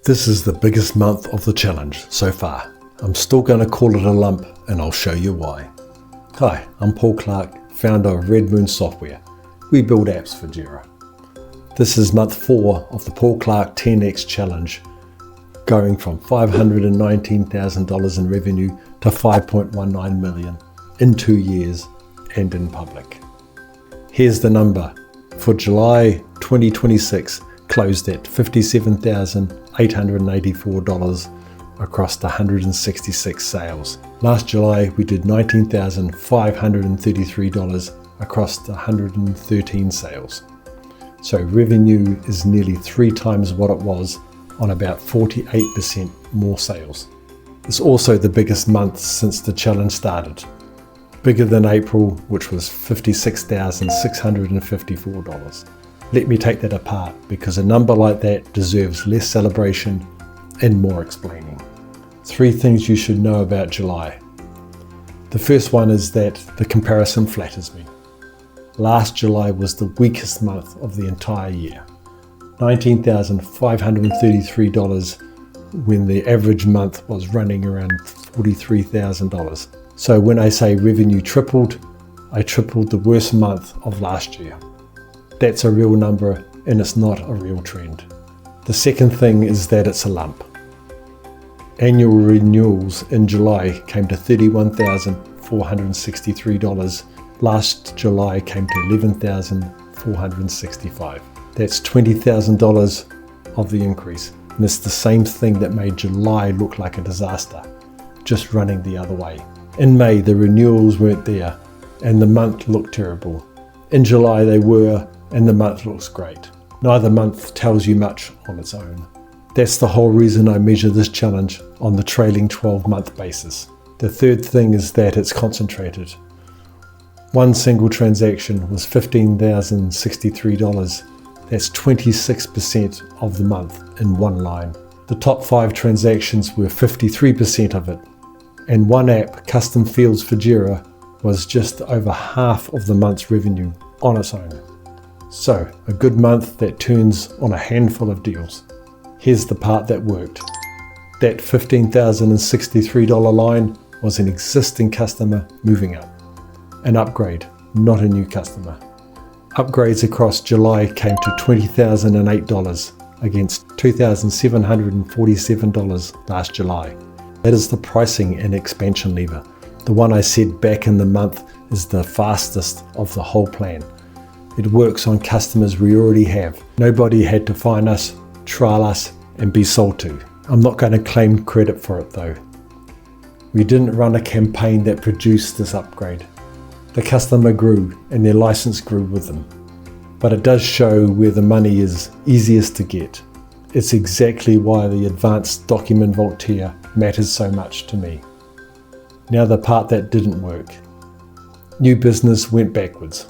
This is the biggest month of the challenge so far. I'm still going to call it a lump, and I'll show you why. Hi, I'm Paul Clark, founder of Red Moon Software. We build apps for Jira. This is month 4 of the Paul Clark 10x challenge, going from $519,000 in revenue to $5.19 million in 2 years and in public. Here's the number. For July 2026, closed at $57,884 across the 166 sales. Last July we did $19,533 across the 113 sales. So revenue is nearly 3 times what it was on about 48% more sales. It's also the biggest month since the challenge started. Bigger than April, which was $56,654. Let me take that apart, because a number like that deserves less celebration and more explaining. 3 things you should know about July. The first one is that the comparison flatters me. Last July was the weakest month of the entire year. $19,533 when the average month was running around $43,000. So when I say revenue tripled, I tripled the worst month of last year. That's a real number, and it's not a real trend. The second thing is that it's a lump. Annual renewals in July came to $31,463. Last July came to $11,465. That's $20,000 of the increase. And it's the same thing that made July look like a disaster, just running the other way. In May, the renewals weren't there, and the month looked terrible. In July, they were, and the month looks great. Neither month tells you much on its own. That's the whole reason I measure this challenge on the trailing 12-month basis. The third thing is that it's concentrated. One single transaction was $15,063. That's 26% of the month in one line. The top 5 transactions were 53% of it, and one app, Custom Fields for Jira, was just over half of the month's revenue on its own. So, a good month that turns on a handful of deals. Here's the part that worked. That $15,063 line was an existing customer moving up. An upgrade, not a new customer. Upgrades across July came to $20,008 against $2,747 last July. That is the pricing and expansion lever. The one I said back in the month is the fastest of the whole plan. It works on customers we already have. Nobody had to find us, trial us, and be sold to. I'm not going to claim credit for it though. We didn't run a campaign that produced this upgrade. The customer grew and their license grew with them. But it does show where the money is easiest to get. It's exactly why the advanced document vault tier matters so much to me. Now the part that didn't work. New business went backwards.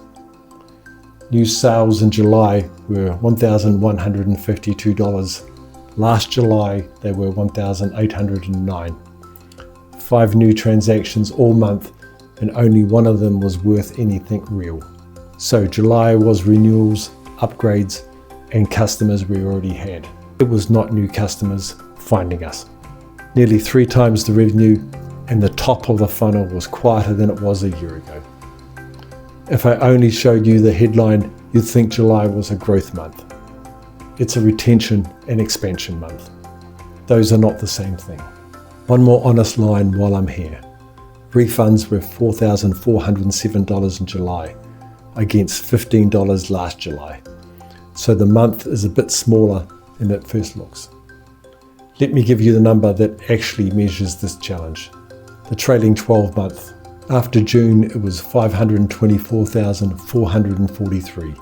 New sales in July were $1,152. Last July they were $1,809. 5 new transactions all month, and only one of them was worth anything real. So July was renewals, upgrades, and customers we already had. It was not new customers finding us. Nearly 3 times the revenue, and the top of the funnel was quieter than it was a year ago. If I only showed you the headline, you'd think July was a growth month. It's a retention and expansion month. Those are not the same thing. One more honest line while I'm here. Refunds were $4,407 in July against $15 last July. So the month is a bit smaller than it first looks. Let me give you the number that actually measures this challenge. The trailing 12 month. After June, it was $524,443.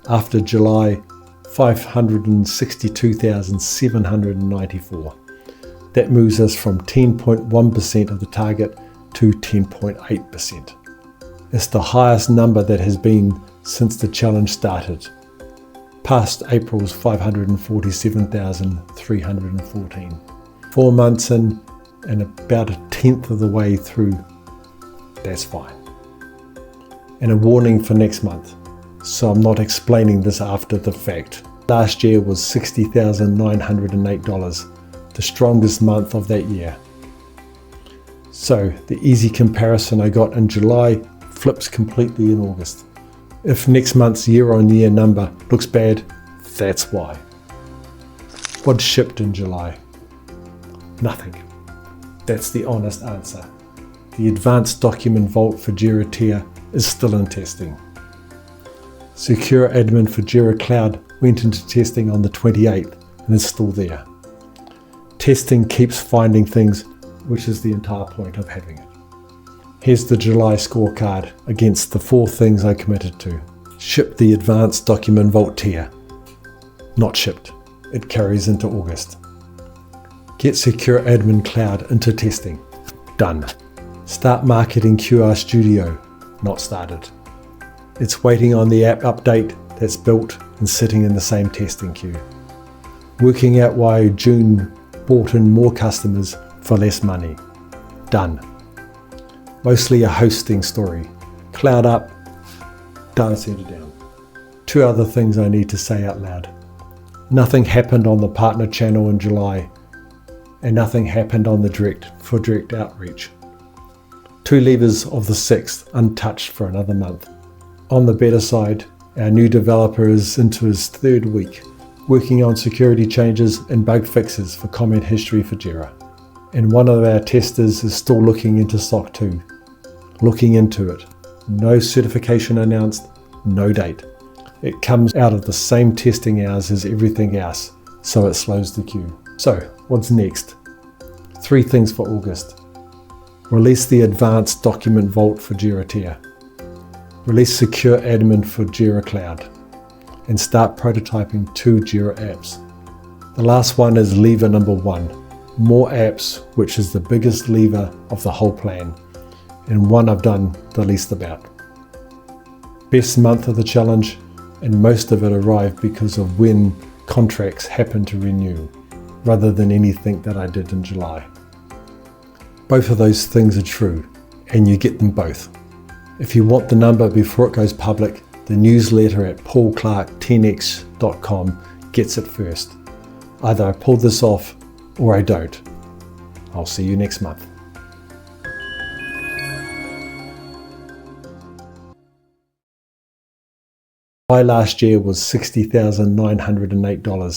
After July, $562,794. That moves us from 10.1% of the target to 10.8%. It's the highest number that has been since the challenge started, past April's $547,314. 4 months in and about 1/10 of the way through, that's fine. And a warning for next month. so I'm not explaining this after the fact. Last year was $60,908, the strongest month of that year. So the easy comparison I got in July flips completely in August. If next month's year-on-year number looks bad, that's why. What shipped in July? Nothing. That's the honest answer. The advanced document vault for Jira Tier is still in testing. Secure Admin for Jira Cloud went into testing on the 28th and is still there. Testing keeps finding things, which is the entire point of having it. Here's the July scorecard against the 4 things I committed to. Ship the advanced document vault tier. Not shipped. It carries into August. Get Secure Admin Cloud into testing. Done. Start marketing QR Studio. Not started. It's waiting on the app update that's built and sitting in the same testing queue. Working out why June brought in more customers for less money. Done. Mostly a hosting story. Cloud up, data center down. 2 other things I need to say out loud. Nothing happened on the partner channel in July, and nothing happened on the direct outreach. 2 levers of the 6th untouched for another month. On the better side, our new developer is into his 3rd week, working on security changes and bug fixes for comment history for Jira. And one of our testers is still looking into SOC 2. Looking into it. No certification announced, no date. It comes out of the same testing hours as everything else, so it slows the queue. So, what's next? 3 things for August. Release the advanced document vault for Jira Tier. Release Secure Admin for Jira Cloud. And start prototyping 2 Jira apps. The last one is lever number 1. More apps, which is the biggest lever of the whole plan, and one I've done the least about. Best month of the challenge, and most of it arrived because of when contracts happen to renew, rather than anything that I did in July. Both of those things are true, and you get them both. If you want the number before it goes public, the newsletter at paulclark10x.com gets it first. Either I pull this off or I don't. I'll see you next month. July last year was $60,908,